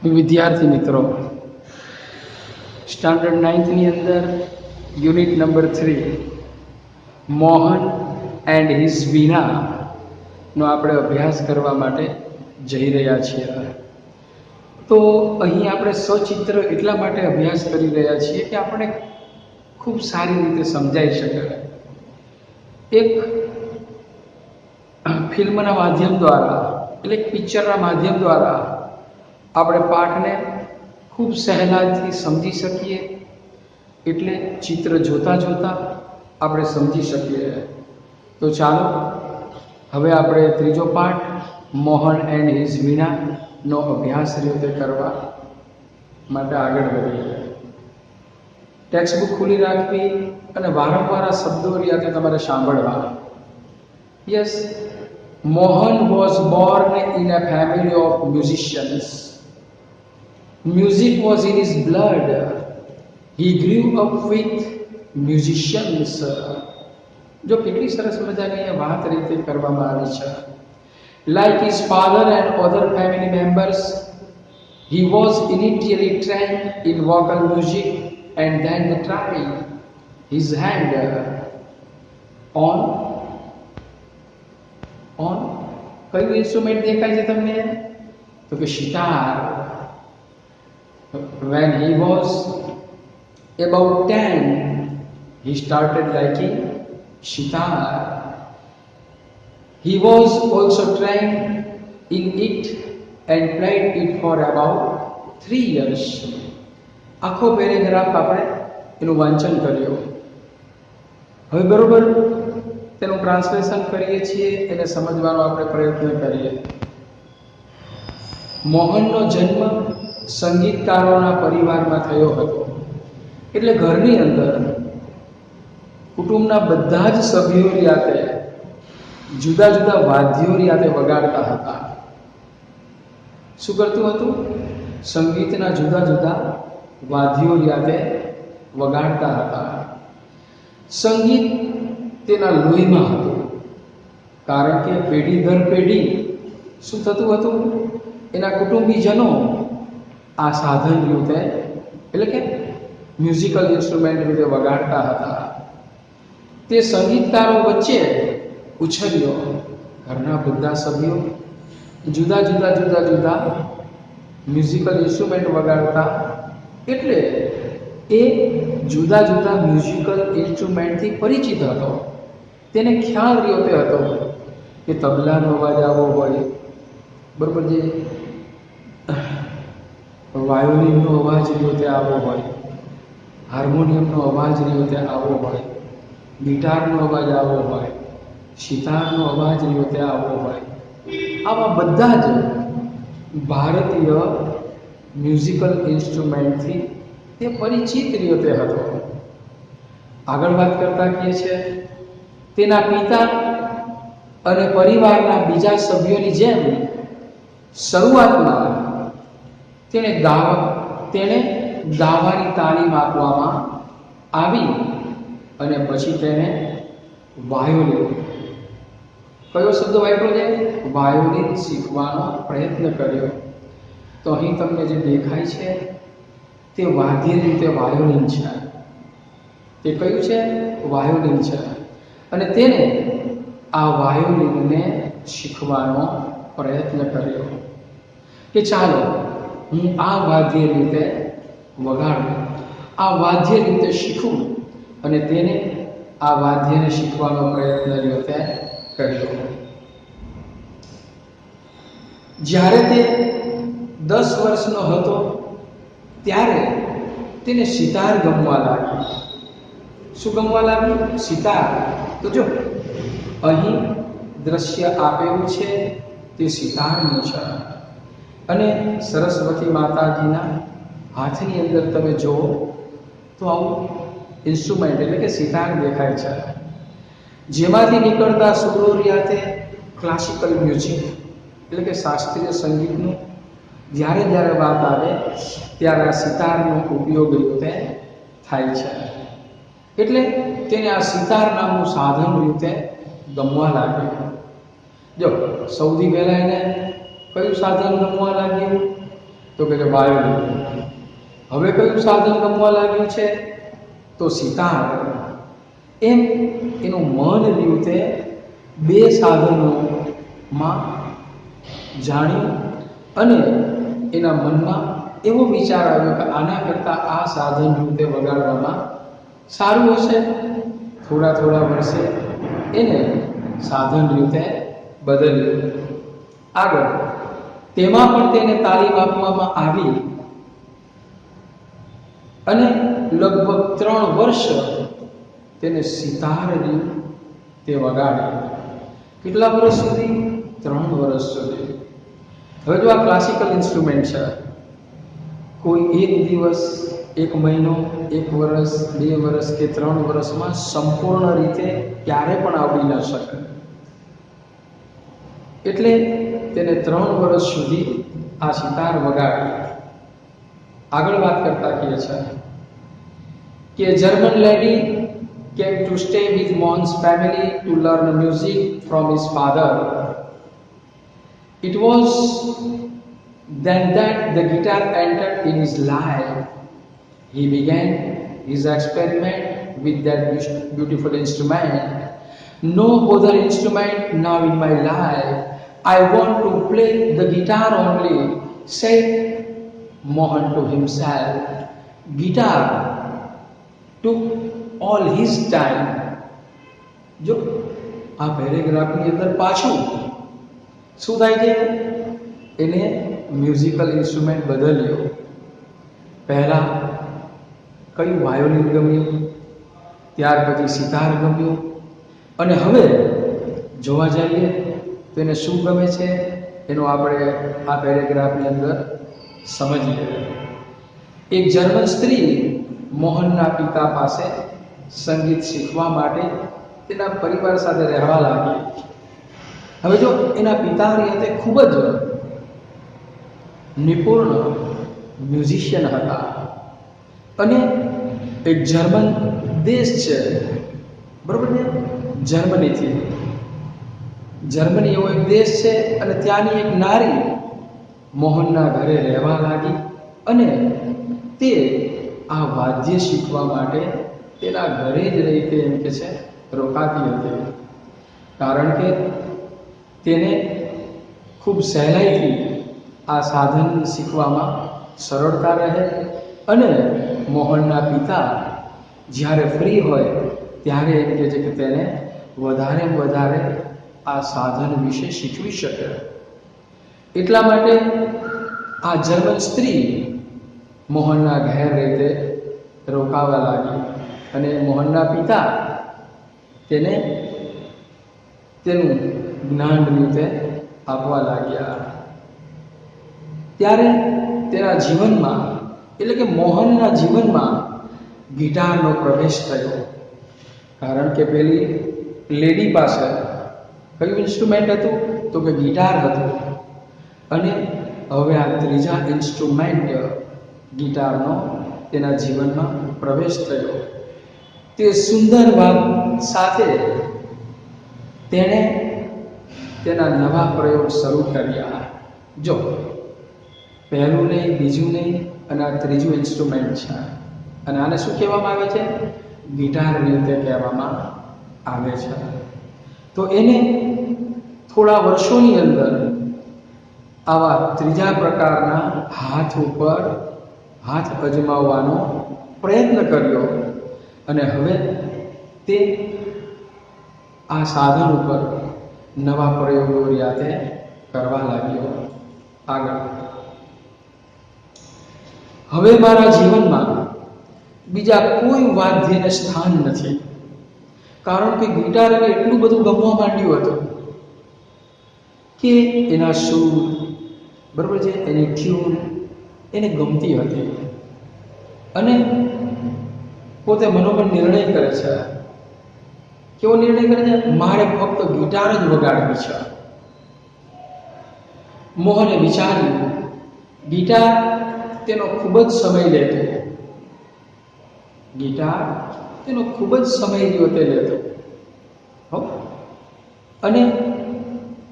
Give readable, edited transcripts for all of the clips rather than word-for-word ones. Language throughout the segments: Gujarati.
વિદ્યાર્થી મિત્રો, સ્ટાન્ડર્ડ 9ની અંદર unit number 3 Mohan and his વીણાનો આપણે અભ્યાસ કરવા માટે જઈ રહ્યા છીએ. તો અહીં આપણે સચિત્ર એટલા માટે અભ્યાસ કરી રહ્યા છીએ કે આપણે ખૂબ સારી રીતે સમજાઈ શકે. એક ફિલ્મના માધ્યમ દ્વારા એટલે એક પિક્ચરના માધ્યમ દ્વારા આપણે પાઠને ખૂબ સહેલાઈથી સમજી શકીએ. એટલે ચિત્ર જોતાં જોતાં આપણે સમજી શકીએ. તો ચાલો હવે આપણે ત્રીજો પાઠ મોહન એન્ડ હિઝ વીણાનો અભ્યાસ રીતે કરવા માટે આગળ વધીએ. ટેક્સ્ટ બુક ખુલ્લી રાખવી અને વારંવાર આ શબ્દો રીતે તમારે સાંભળવા. Yes, Mohan was Born in a family of musicians. Music was in his blood. He grew up with musicians. જો કેટલી સરસ મજાની વાત રીતે કરવામાં આવી છે. Like his father and other family members, he was initially trained in vocal music and then tried his hand on કયું ઇન્સ્ટ્રુમેન્ટ દેખાય છે તમને? તો કે sitar. When he was about 10, he started liking sitar. He was also trained in it and played it for about 3 years. આખો પેરેગ્રાફ આપણે એનું વાંચન કર્યું. હવે બરોબર તેનું ટ્રાન્સલેશન કરીએ છીએ, એને સમજવાનો આપણે પ્રયત્ન કરીએ. મોહનનો જન્મ સંગીતકારોના પરિવારમાં થયો હતો. એટલે ઘરની અંદર કુટુંબના બધા જ સભ્યો રીતે જુદા જુદા વાદ્યો રીતે વગાડતા હતા. શું કરતું હતું? સંગીતના જુદા જુદા વાદ્યો રીતે વગાડતા હતા. સંગીત તેના લોહીમાં હતું, કારણ કે પેઢી દર પેઢી શું થતું હતું? એના કુટુંબીજનો આ સાધન રીતે એટલે કે મ્યુઝિકલ ઇન્સ્ટ્રુમેન્ટ રીતે વગાડતા હતા. તે સંગીતકારો વચ્ચે ઉછર્યો. ઘરના બધા સભ્યો જુદા જુદા જુદા જુદા મ્યુઝિકલ ઇન્સ્ટ્રુમેન્ટ વગાડતા. એટલે એ જુદા જુદા મ્યુઝિકલ ઇન્સ્ટ્રુમેન્ટથી પરિચિત હતો. તેને ખ્યાલ રહ્યો તે હતો કે તબલાનો અવાજ આવો હોય, બરાબર, જે વાયોલિનનો અવાજ રહ્યો તે આવો હોય, હાર્મોનિયમનો અવાજ રહ્યો તે આવો હોય, ગિટારનો અવાજ આવો હોય, સિતારનો અવાજ રહ્યો તે આવો હોય. આવા બધા જ ભારતીય મ્યુઝિકલ ઇન્સ્ટ્રુમેન્ટથી તે પરિચિત રહ્યો તે હતો. આગળ વાત કરતા કહે છે, તેના પિતા અને પરિવારના બીજા સભ્યોની જેમ શરૂઆતમાં તેણે ગાવાની તાલીમ આપવામાં આવી અને પછી તેણે વાયોલિન, કયો શબ્દ વાપર્યો છે? વાયોલિન શીખવાનો પ્રયત્ન કર્યો. તો અહીં તમને જે દેખાય છે તે વાદ્ય રીતે વાયોલિન છે. તે કયું છે? વાયોલિન છે. અને તેને આ વાયોલિનને શીખવાનો પ્રયત્ન કર્યો કે ચાલો હું આ વાદ્ય રીતે વગાડું, આ વાદ્ય રીતે શીખું. અને તેને આ વાદ્યને શીખવાનો પ્રયત્ન રીતે કર્યો. જ્યારે તે 10 વર્ષનો હતો ત્યારે તેને સિતાર ગમવા લાગી. શું ગમવા લાગ્યું? સિતાર. તો જો અહીં દ્રશ્ય આપેલું છે તે સિતારનું છે. અને સરસ્વતી માતાજીના હાથની અંદર તમે જુઓ તો આવું ઇન્સ્ટ્રુમેન્ટ એટલે કે સિતાર દેખાય છે, જેમાંથી નીકળતા સુરો રીતે ક્લાસિકલ મ્યુઝિક એટલે કે શાસ્ત્રીય સંગીતનું જ્યારે જ્યારે વાત આવે ત્યારે આ સિતારનો ઉપયોગ રીતે થાય છે. એટલે તેને આ સિતાર નામનું સાધન રીતે ગમવા લાગ્યું. જો સૌથી પહેલાં એને કયું સાધન ગમવા લાગ્યું? તો કે વાયોલિન. હવે કયું સાધન ગમવા લાગ્યું છે? તો સિતાર. એમ એનું મન રહ્યું તે બે સાધનોમાં જાણ્યું અને એના મનમાં એવો વિચાર આવ્યો કે આના કરતાં આ સાધન રીતે વગાડવામાં સારું હશે. થોડા થોડા વર્ષે એને સાધન રીતે બદલ્યું. આગળ તેમાં પણ તેને તાલીમ આપવામાં આવી અને લગભગ 3 વર્ષ તેને સિતાર તે વગાડી. કેટલા વર્ષ સુધી? 3 વર્ષ સુધી. હવે જો આ ક્લાસિકલ ઇન્સ્ટ્રુમેન્ટ છે, કોઈ એક દિવસ, 1 મહિનો, 1 વર્ષ, 2 વર્ષ કે 3 વર્ષમાં સંપૂર્ણ રીતે ક્યારે પણ આવડી ન શકે. એટલે તેને 3 વર્ષ સુધી આ સિતાર વગાડી. આગળ વાત કરતા કહે છે કે German lady came to stay with Mohn's family to learn music from his father. It was then that the guitar entered in his life. He began his experiment with that beautiful instrument. No other instrument now in my life. I want to play the guitar only, said Mohan to himself. Guitar took all his time. જો આ પેરેગ્રાફની અંદર પાછું શું થાય છે? એને મ્યુઝિકલ ઇન્સ્ટ્રુમેન્ટ બદલ્યો. પહેલાં કયું? વાયોલિન ગમ્યું, ત્યાર પછી સિતાર ગમ્યું અને હવે જોવા જઈએ તો એને શું ગમે છે એનો આપણે આ પેરેગ્રાફની અંદર સમજીએ. એક જર્મન સ્ત્રી મોહનના પિતા પાસે સંગીત શીખવા માટે તેના પરિવાર સાથે રહેવા લાગી. હવે જો એના પિતાની અંતે ખૂબ જ નિપુણ મ્યુઝિશિયન હતા અને એક જર્મન દેશ છે, બરોબર ને? જર્મની એવો એક દેશ છે અને ત્યાંની એક નારી મોહનના ઘરે રહેવા લાગી અને તે આ વાદ્ય શીખવા માટે તેના ઘરે જ રહી તે એમ કે છે રોકાતી હતી. કારણ કે તેને ખૂબ સહેલાઈથી આ સાધન શીખવામાં સરળતા રહે અને મોહનના પિતા જ્યારે ફ્રી હોય ત્યારે એમ કહે છે કે તેને વધારે આ સાધન વિશે શીખવી શકે. એટલા માટે આ જર્મન સ્ત્રી મોહનના ઘેર રીતે રોકાવા લાગી અને મોહનના પિતા તેને તેનું જ્ઞાન રીતે આપવા લાગ્યા. ત્યારે તેના જીવનમાં, એટલે કે મોહનના જીવનમાં ગિટારનો પ્રવેશ થયો. કારણ કે પેલી લેડી પાસે કયું ઇન્સ્ટ્રુમેન્ટ હતું? તો કે ગિટાર હતું અને હવે આ ત્રીજા ઇન્સ્ટ્રુમેન્ટ ગિટારનો તેના જીવનમાં પ્રવેશ થયો. તે સુંદર વાત સાથે તેણે તેના નવા પ્રયોગ શરૂ કર્યા. જો પહેલું નહીં, બીજું નહીં અને આ ત્રીજું ઇન્સ્ટ્રુમેન્ટ છે અને આને શું કહેવામાં આવે છે? ગિટાર રીતે કહેવામાં આવે છે. તો એને થોડા વર્ષોની અંદર આવા ત્રીજા પ્રકારના હાથ ઉપર હાથ અજમાવવાનો પ્રયત્ન કર્યો અને હવે તે આ સાધન ઉપર નવા પ્રયોગો રીતે કરવા લાગ્યો. આગળ હવે મારા જીવનમાં બીજા કોઈ વાદ્યને સ્થાન નથી, કારણ કે ગિટાર એને એટલું બધું ગમવા માંડ્યું હતું કે એના સૂર, બરાબર છે, એની ટ્યુન એને ગમતી હતી અને પોતે મનોમન નિર્ણય કરે છે. કેવો નિર્ણય કરે છે? મારે ફક્ત ગિટાર જ વગાડવી છે. મોહને વિચાર્યું ગિટાર તેનો ખૂબ જ સમય લેતો, ગિટાર તેનો ખૂબ જ સમય તે લેતો અને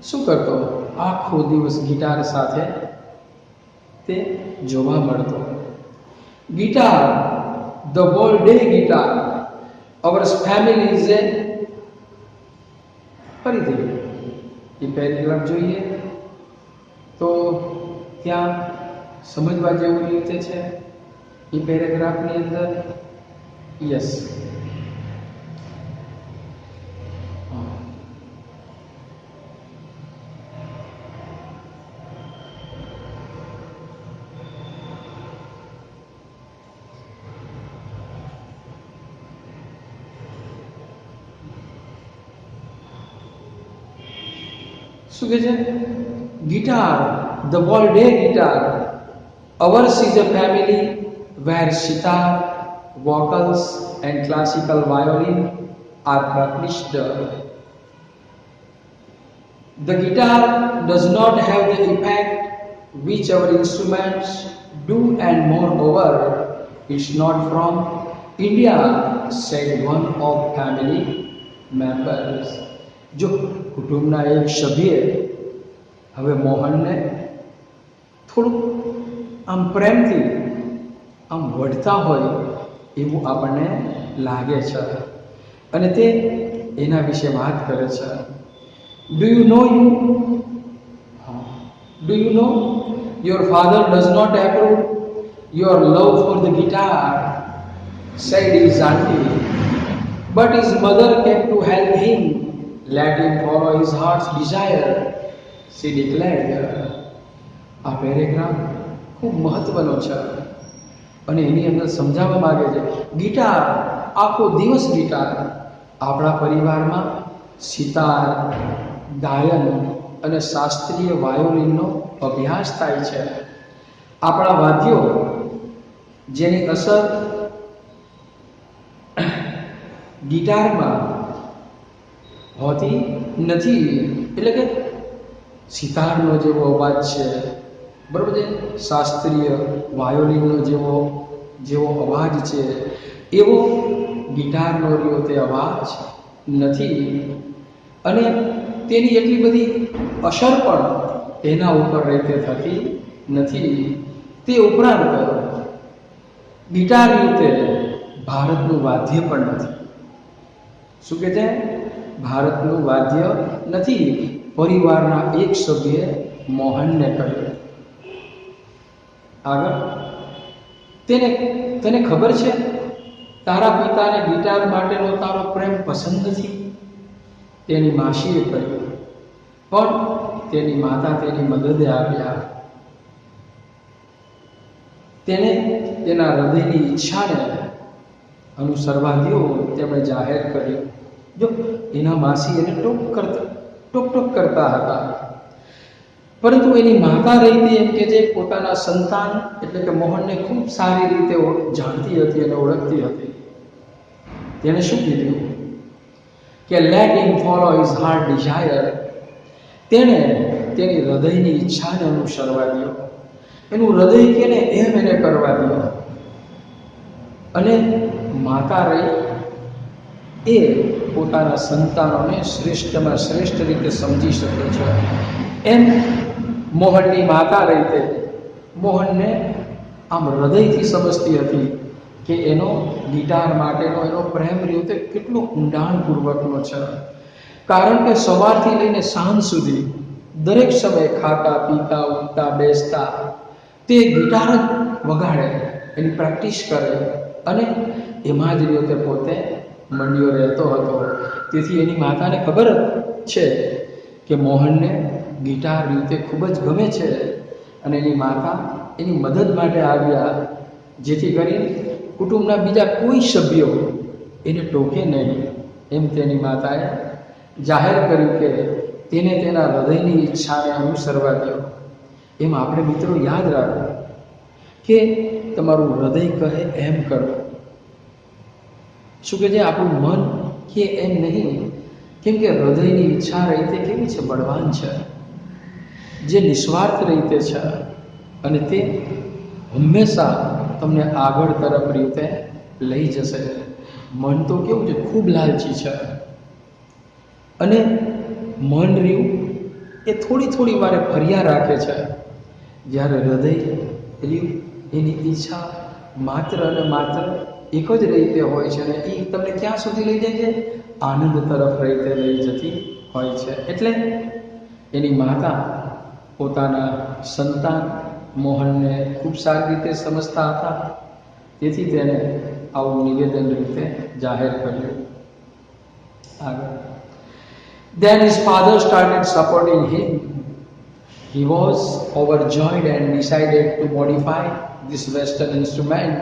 શું કરતો? આખો દિવસ ગિટાર સાથે તે જોવા મળતો. Guitar, the whole day guitar, our family is a, ફરીથી એ પેરેગ્રાફ જોઈએ તો ત્યાં સમજવા જેવું રીતે છે એ પેરેગ્રાફની અંદર. યસ, શું કહે છે? Guitar, the whole day guitar, ours is a family where sitar, vocals and classical violin are practiced. The guitar does not have the effect which our instruments do, and moreover it's not from India, said one of family members. જો કુટુંબના એક સભ્યે હવે મોહનને થોડુંક આમ પ્રેમથી આમ વઢતા હોય એવું આપણને લાગે છે અને તે એના વિશે વાત કરે છે. Do you know your father does not approve your love for the guitar, said his aunty, but his mother came to help him, let him follow his heart's desire, she declared. આ પેરેગ્રાફ ખૂબ મહત્વનો છે અને એની અંદર સમજાવવા માંગે છે ગિટાર, આખો દિવસ ગિટાર, આપણા પરિવારમાં સિતાર, ગાયન અને શાસ્ત્રીય વાયોલિનનો અભ્યાસ થાય છે. આપણા વાદ્યો જેની અસર ગિટારમાં હોતી નથી, એટલે કે સિતારનો જેવો અવાજ છે, બરાબર છે, શાસ્ત્રીય વાયોલિનનો જેવો અવાજ છે એવો ગિટારનો રહ્યો તે અવાજ નથી અને તેની એટલી બધી અસર પણ તેના ઉપર રીતે થતી નથી. તે ઉપરાંત ગિટાર રીતે ભારતનું વાદ્ય પણ નથી. શું કહે છે? ભારતનું વાદ્ય નથી. પરિવારના એક સભ્યે મોહનને કહ્યું. આગળ, તને ખબર છે તારા પિતાને ગિટાર માટેનો તારો પ્રેમ પસંદ નથી? તેની માસીએ કહ્યું. પણ તેની માતા તેની મદદે આવ્યા. તેને તેના હૃદયની ઈચ્છાને અનુસરવા દો, તેમણે જાહેર કર્યું. જો એના માસી એને ટોક કરતા હતા, પરંતુ એની માતા રહી એમ કે જે પોતાના સંતાન એટલે કે મોહનને ખૂબ સારી રીતે જાણતી હતી અને ઓળખતી હતી. તેણે શું કીધું કે let him follow his heart desire, તેણે તેની હૃદયની ઈચ્છાને અનુસરવા દો, એનું હૃદય કેને એમ એને કરવા દો. અને માતા રહી એ પોતાના સંતાનોને શ્રેષ્ઠમાં શ્રેષ્ઠ રીતે સમજી શકે છે. એમ મોહનની માતા રહી તે મોહનને આમ હૃદયથી સમજતી હતી કે એનો ગિટાર માટેનો એનો પ્રેમ રહ્યો તે કેટલો ઊંડાણપૂર્વકનો છે. કારણ કે સવારથી લઈને સાંજ સુધી દરેક સમયે ખાતા પીતા ઉઠતા બેસતા તે ગિટાર જ વગાડે, એની પ્રેક્ટિસ કરે અને એમાં જ રહ્યો તે પોતે મંડ્યો રહેતો હતો. તેથી એની માતાને ખબર છે કે મોહનને ગિટાર રીતે ખૂબ જ ગમે છે અને એની માતા એની મદદ માટે આવ્યા, જેથી કરી કુટુંબના બીજા કોઈ સભ્યો એને ટોકે નહીં. એમ તેની માતાએ જાહેર કર્યું કે તેને તેના હૃદયની ઈચ્છાને અનુસરવા દો. એમ આપણે મિત્રો યાદ રાખો કે તમારું હૃદય કહે એમ કરો. શું કે જે આપણું મન કે એમ નહીં, કેમ કે હૃદયની ઈચ્છા રહી તે કેવી છે? બળવાન છે, જે નિસ્વાર્થ રીતે છે અને તે હંમેશા તમને આગળ તરફ રીતે લઈ જશે. મન તો કેવું છે? ખૂબ લાલચી છે અને મન રહ્યું એ થોડી વારે ફર્યા રાખે છે. જ્યારે હૃદય એની ઈચ્છા માત્ર અને માત્ર એક જ રીતે હોય છે, અને એ તમને ક્યાં સુધી લઈ જાય છે? આનંદ તરફ રીતે લઈ જતી હોય છે. એટલે એની માતા પોતાના સંતાન મોહનને ખૂબ સારી રીતે સમજતા હતા, તેથી તેને આવું નિવેદન રીતે જાહેર કર્યું. આગળ, then his father started supporting him. He was overjoyed and decided to modify this Western instrument.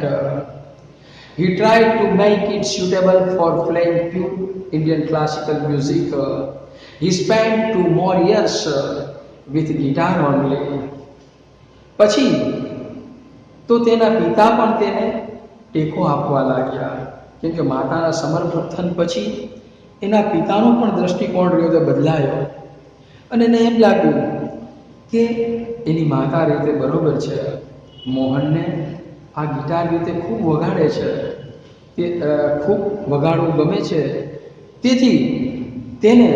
He tried to make it suitable for playing pure Indian classical music. He spent 2 more years with guitar only. પછી તો તેના પિતા પણ તેને ટેકો આપવા લાગ્યા, કેમ કે માતાના સમર્થન પછી એના પિતાનો પણ દ્રષ્ટિકોણ રહ્યો બદલાયો, અને એને એમ લાગ્યું કે એની માતા રીતે બરોબર છે, મોહનને આ ગિટાર રીતે ખૂબ વગાડે છે, તે ખૂબ વગાડવું ગમે છે, તેથી તેને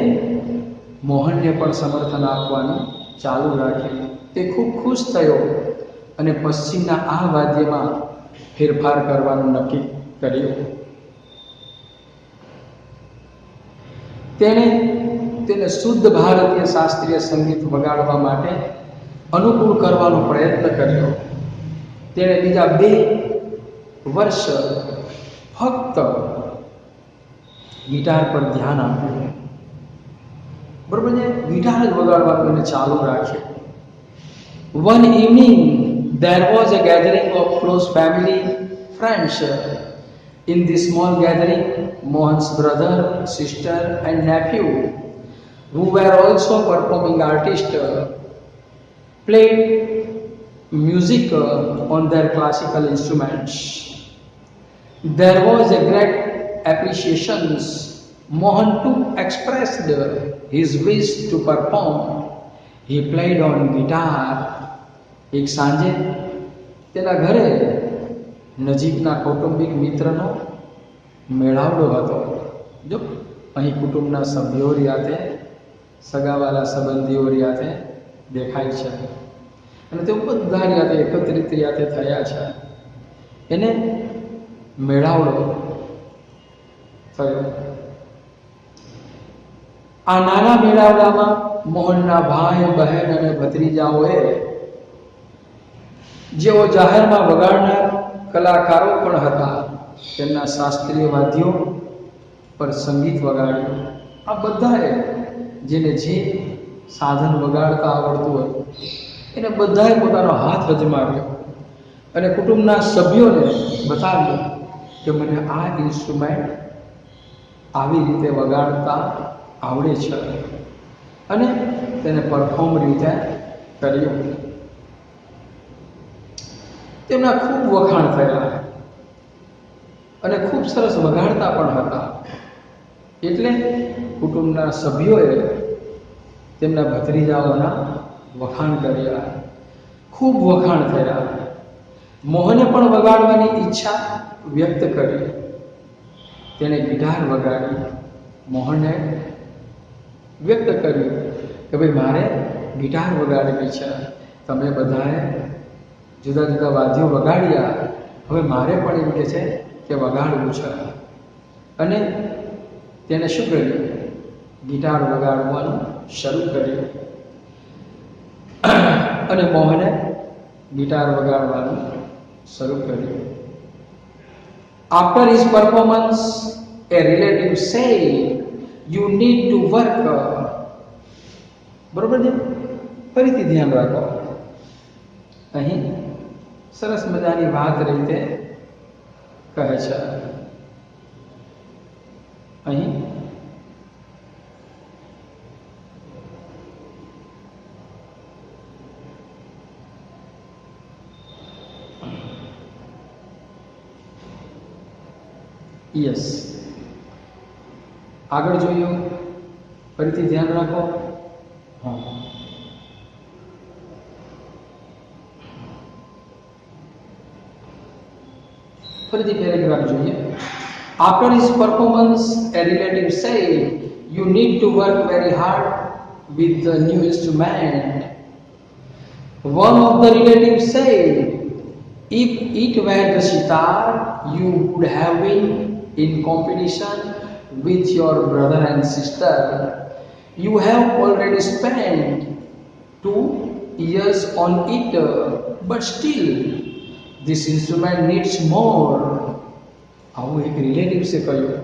મોહનને પણ સમર્થન આપવાનું ચાલુ રાખ્યું. તે ખૂબ ખુશ થયો અને પશ્ચિમના આ વાદ્યમાં ફેરફાર કરવાનું નક્કી કર્યું. તેને શુદ્ધ ભારતીય શાસ્ત્રીય સંગીત વગાડવા માટે અનુકૂળ કરવાનો પ્રયત્ન કર્યો. તેણે બીજા 2 વર્ષ ફક્ત ગિટાર પર ધ્યાન આપ્યું. બરોબર છે, ગિટાર જ વગાડવાનું એને ચાલુ રાખ્યું. One evening there was a gathering of close family friends. In this small gathering, Mohan's brother, sister and nephew, who were also performing artists, played music on their classical instruments. There was a great appreciation. Mohan too expressed his wish to perform. He played on guitar. એક સાંજે તેના ઘરે નજીકના કૌટુંબિક મિત્રનો મેળાવડો હતો. જો અહીં કુટુંબના સભ્યો સાથે, સગાવાલા સંબંધીઓ સાથે દેખાય છે, અને તેઓ બધા સાથે એકત્રિત સાથે થયા છે. એને મેળાવડો થયો. આ નાના મેળાવડામાં મોહનના ભાઈ, બહેન અને ભત્રીજાઓએ, જેઓ જાહેરમાં વગાડનાર કલાકારો પણ હતા, તેમના શાસ્ત્રીય વાદ્યો પર સંગીત વગાડ્યું. આ બધાએ જેને જે સાધન વગાડતા આવડતું હતું એને બધાએ પોતાનો હાથ અજમાવ્યો અને કુટુંબના સભ્યોને બતાવ્યું કે મને આ ઇન્સ્ટ્રુમેન્ટ આવી રીતે વગાડતા આવડે છે, અને તેને પરફોર્મ રીતે કર્યું. તેમના ખૂબ વખાણ થયા અને ખૂબ સરસ વગાડતા પણ હતા. એટલે કુટુંબના સભ્યોએ તેમના ભત્રીજાઓના વખાણ કર્યા, ખૂબ વખાણ થયા. મોહને પણ વગાડવાની ઈચ્છા વ્યક્ત કરી. તેણે ગિટાર વગાડી. મોહને વ્યક્ત કર્યું કે ભાઈ મારે ગિટાર વગાડવી છે. તમે બધાએ જુદા જુદા વાદ્યો વગાડ્યા, હવે મારે પણ એમ કે છે કે વગાડવું છે. અને તેણે શું કર્યું? ગિટાર વગાડવાનું શરૂ કર્યું. અને મોહને ગિટાર વગાડવાનું શરૂ કર્યું. After his performance, a relative said, "You need to work." બરોબર છે? ફરીથી ધ્યાન રાખો. અહીં સરસ મજાની વાત રીતે કહે છે. અહીં યસ, આગળ જોયું, ફરીથી ધ્યાન રાખો. હા, ફરીથી પેરેગ્રાફ જોઈએ. After his performance, a relative said, "You need to work very hard with the new instrument." One of the relatives said, if it were the sitar, you would have been in competition with your brother and sister. You have already spent 2 years on it, but still, this instrument needs more. આવું એક રિલેટિવ્સે કહ્યું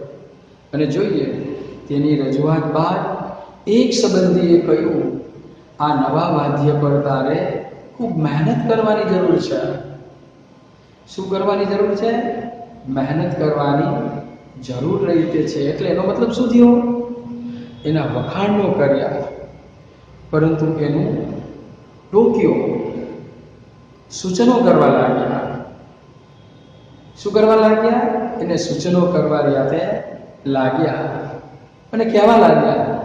અને જોઈએ તેની રજૂઆત બાદ એક સંબંધીએ કહ્યું, આ નવા વાદ્ય પર તારે ખૂબ મહેનત કરવાની જરૂર છે. શું કરવાની જરૂર છે? મહેનત કરવાની જરૂર રહી છે. એટલે એનો મતલબ શું થયો? એના વખાણનો કર્યા, પરંતુ એનું ટોક્યો, સૂચનો કરવા લાગ્યા. શું કરવા લાગ્યા? એને સૂચનો કરવા લાગ્યા અને કહેવા લાગ્યા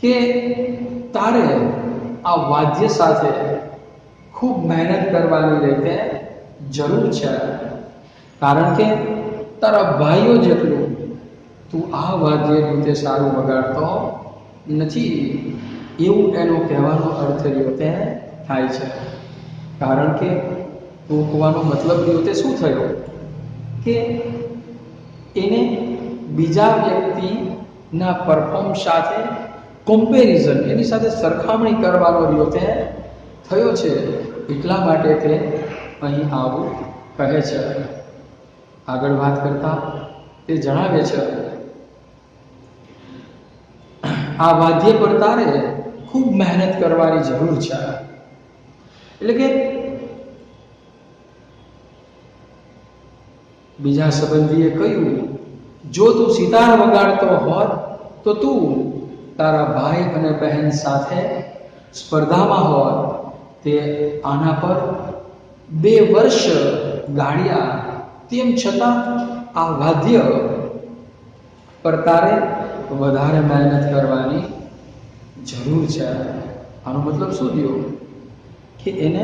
કે તારે આ વાદ્ય સાથે ખૂબ મહેનત કરવાની રીતે જરૂર છે, કારણ કે તારા ભાઈઓ જેટલું તું આ વાદ્ય રીતે સારું વગાડતો નથી. એવું એનો કહેવાનો અર્થ રીતે થાય છે. કારણ કે ટોકવાનો મતલબ રીતે શું થયો કે એને બીજા વ્યક્તિના પરફોર્મ સાથે કમ્પેરિઝન, એની સાથે સરખામણી કરવાનો રીતે થયો છે. એટલા માટે તે અહીં આવું કહે છે. આગળ વાત કરતા તે જણાવે છે, આ વાદ્ય પર તારે ખૂબ મહેનત કરવાની જરૂર છે. એટલે કે બીજા સંબંધીએ કહ્યું, જો તું સિતાર વગાડતો હોત તો તું તારા ભાઈ અને બહેન સાથે સ્પર્ધામાં હોત. તે આના પર 2 વર્ષ ગાળ્યા, તેમ છતાં આ વાદ્ય પર તારે વધારે મહેનત કરવાની જરૂર છે. આનો મતલબ શું થયો કે એને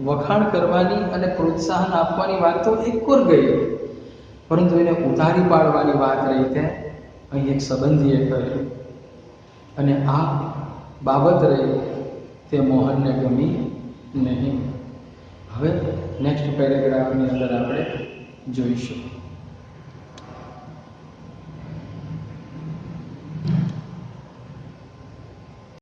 વખાણ કરવાની અને પ્રોત્સાહન આપવાની વાત તો એકવાર ગઈ, પરંતુ એને ઉતારી પાડવાની વાત રહી તે અહીં એક સંબંધીએ કરી અને આ બાબત રહી તે મોહનને ગમી નહીં. હવે નેક્સ્ટ પેરેગ્રાફની અંદર આપણે જોઈશું.